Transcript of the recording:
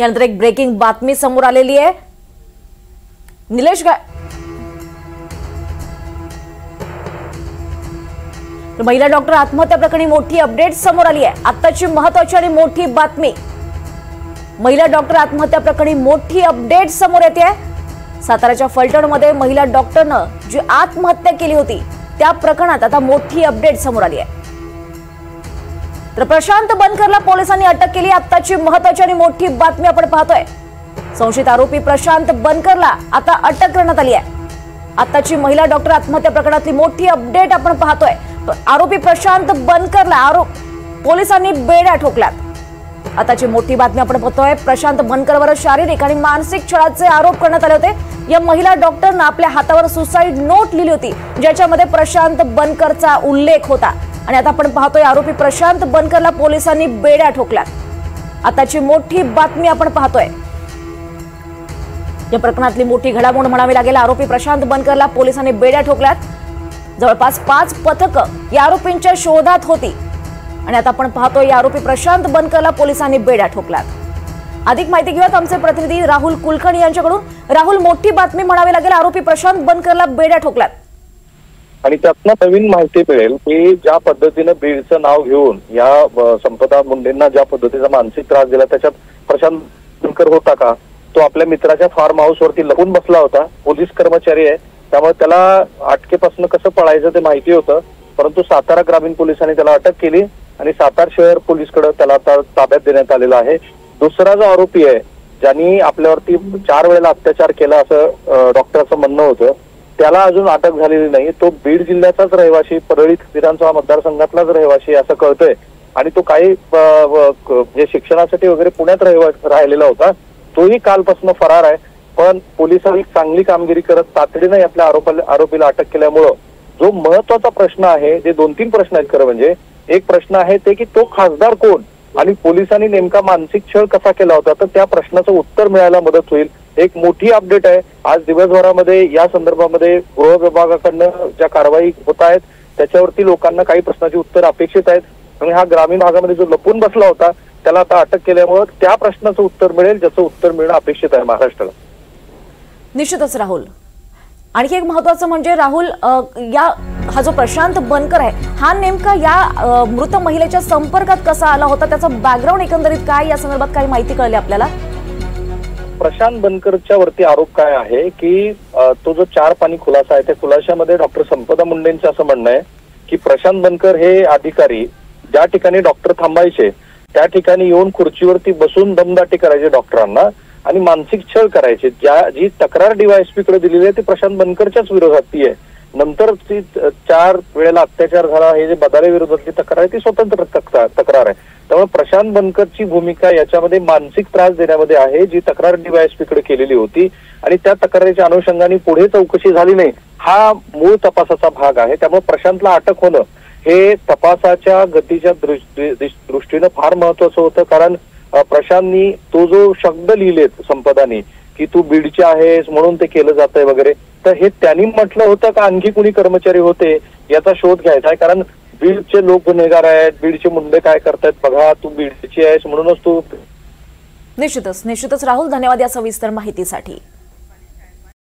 यानंतर एक ब्रेकिंग बातमी समोर आलेली आहे। निलेश महिला डॉक्टर आत्महत्या प्रकरणी मोठी अपडेट समोर आली आहे। आताची महत्त्वाची आणि मोठी बातमी, महिला डॉक्टर आत्महत्या प्रकरणी मोठी अपडेट समोर येते आहे। साताऱ्याच्या फलटणमध्ये महिला डॉक्टरनं जी आत्महत्या केली होती त्या प्रकरणात आता मोठी अपडेट समोर आली आहे। तर प्रशांत बनकरला पोलिसांनी अटक केली। आताची महत्त्वाची आणि मोठी बातमी आपण पाहतोय। संशयित आरोपी प्रशांत बनकरला आता अटक करण्यात आली आहे। आताची महिला डॉक्टर आत्महत्या प्रकरणातली मोठी अपडेट आपण पाहतोय। आरोपी प्रशांत बनकरला पोलिसांनी बेड्या ठोकल्यात। आताची मोठी बातमी आपण पाहतोय। प्रशांत बनकरवर शारीरिक आणि मानसिक छळाचे आरोप करण्यात आले होते। या महिला डॉक्टरनं आपल्या हातावर सुसाईड नोट लिहिली होती ज्याच्यामध्ये प्रशांत बनकरचा उल्लेख होता। आणि आता आपण पाहतोय आरोपी प्रशांत बनकरला पोलिसांनी बेड्या ठोकल्यात। आताची मोठी बातमी आपण पाहतोय। या प्रकरणातली मोठी घडामोड म्हणावी लागेल। आरोपी प्रशांत बनकरला पोलिसांनी बेड्या ठोकल्यात। जवळपास 5 पथकं या आरोपींच्या शोधात होती आणि आता आपण पाहतोय या आरोपी प्रशांत बनकरला पोलिसांनी बेड्या ठोकल्यात। अधिक माहिती घेऊयात आमचे प्रतिनिधी राहुल कुलकर्णी यांच्याकडून। राहुल, मोठी बातमी म्हणावी लागेल, आरोपी प्रशांत बनकरला बेड्या ठोकल्यात आणि त्यातनं नवीन माहिती मिळेल की ज्या पद्धतीने बीडचं नाव घेऊन या संपदा मुंडेंना ज्या पद्धतीचा मानसिक त्रास दिला त्याच्यात प्रशांत बनकर होता का? तो आपल्या मित्राच्या फार्म हाऊस वरती लपून बसला होता। पोलीस कर्मचारी आहे त्यामुळे त्याला अटकेपासून कसं पळायचं ते माहिती होतं, परंतु सातारा ग्रामीण पोलिसांनी त्याला अटक केली आणि सातारा शहर पोलीसकडे त्याला ताब्यात देण्यात आलेला आहे। दुसरा जो आरोपी आहे ज्यांनी आपल्यावरती 4 वेळेला अत्याचार केला असं डॉक्टरचं म्हणणं होतं, त्याला अजून अटक झालेली नाही। तो बीड जिल्ह्याचाच रहिवासी, परळी विधानसभा मतदारसंघातलाच रहिवासी असं कळतंय आणि तो काही शिक्षणासाठी वगैरे पुण्यात राहिलेला होता। तोही कालपासून फरार आहे। पण पोलिसांनी चांगली कामगिरी करत तातडीने आपल्या आरोपीला अटक केल्यामुळं जो महत्वाचा प्रश्न आहे, जे 2-3 प्रश्न आहेत खरं म्हणजे, एक प्रश्न आहे ते की तो खासदार कोण आणि पोलिसांनी नेमका मानसिक छळ कसा केला होता, तर त्या प्रश्नाचं उत्तर मिळायला मदत होईल। एक मोठी अपडेट आहे आज दिवसभरामध्ये या संदर्भामध्ये गृह विभागाकडनं ज्या कारवाई होत आहेत त्याच्यावरती लोकांना काही प्रश्नाची उत्तर अपेक्षित आहेत आणि हा ग्रामीण भागामध्ये जो लपून बसला होता त्याला आता अटक केल्यामुळे त्या प्रश्नाचं उत्तर मिळेल ज्याचं उत्तर मिळणं अपेक्षित आहे महाराष्ट्राला। निश्चितच राहुल, आणखी एक महत्त्वाचं म्हणजे राहुल, हा जो प्रशांत बनकर आहे हा नेमका या मृत महिलेच्या संपर्कात कसा आला होता, त्याचा बॅकग्राऊंड एकंदरीत काय, या संदर्भात काही माहिती कळली आपल्याला? प्रशांत बनकरच्या वरती आरोप काय आहे की तो जो 4 पानी खुलासा आहे त्या खुलाशामध्ये डॉक्टर संपदा मुंडेंचं असं म्हणणं आहे की प्रशांत बनकर हे अधिकारी ज्या ठिकाणी डॉक्टर थांबायचे त्या ठिकाणी येऊन खुर्चीवरती बसून दमदाटी करायचे डॉक्टरांना आणि मानसिक छळ करायचे। जी तक्रार डीवायएसपी कडे दिलेली आहे ती प्रशांत बनकरच्याच विरोधात ती आहे। नंतर ती 4 वेळेला अत्याचार झाला हे जे बदाले विरोधातली तक्रार आहे ती स्वतंत्र तक्रार आहे। त्यामुळे प्रशांत बनकरची भूमिका याच्यामध्ये मानसिक त्रास देण्यामध्ये आहे, जी तक्रार डीवायएसपी कडे केलेली होती आणि त्या तक्रारीच्या अनुषंगाने पुढे चौकशी झाली नाही हा मूळ तपासाचा भाग आहे। त्यामुळे प्रशांतला अटक होणं हे तपासाच्या गतीच्या दृष्टीनं फार महत्वाचं होतं, कारण प्रशांतनी तो जो शब्द लिहिलेत संपदानी की तू बीडचे आहेस म्हणून ते केलं जातंय वगैरे, तर हे त्यांनी म्हटलं होतं का आणखी कुणी कर्मचारी होते याचा शोध घ्यायचा आहे। कारण बीडचे लोक गुन्हेगार आहेत, बीडचे मुंडे काय करतायत बघा, तू बीडची आहेस म्हणूनच तू। निश्चितच राहुल, धन्यवाद या सविस्तर माहितीसाठी।